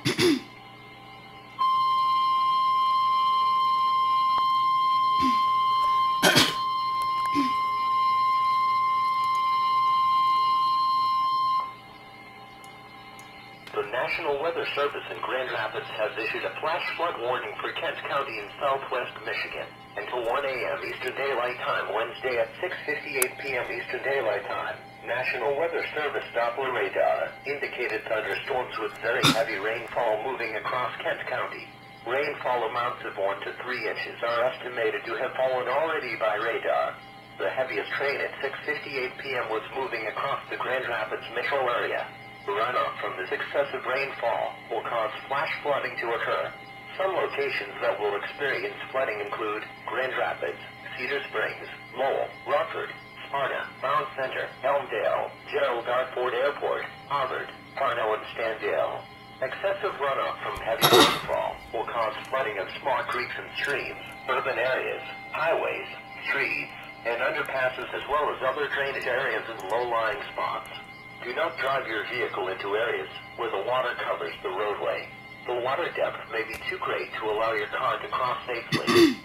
The National Weather Service in Grand Rapids has issued a flash flood warning for Kent County in southwest Michigan until 1 a.m. Eastern Daylight Time, Wednesday at 6:58 p.m. Eastern Daylight Time. National Weather Service Doppler radar indicated thunderstorms with very heavy rainfall moving across Kent County. Rainfall amounts of 1 to 3 inches are estimated to have fallen already by radar. The heaviest rain at 6:58 p.m. was moving across the Grand Rapids metro area. Runoff from this excessive rainfall will cause flash flooding to occur. Some locations that will experience flooding include Grand Rapids, Cedar Springs, Lowell, Rockford, Sparta, Bound Center, Elmdale, Gerald R. Ford Airport, Harvard, Parnell, and Standale. Excessive runoff from heavy rainfall will cause flooding of small creeks and streams, urban areas, highways, streets, and underpasses, as well as other drainage areas and low-lying spots. Do not drive your vehicle into areas where the water covers the roadway. The water depth may be too great to allow your car to cross safely.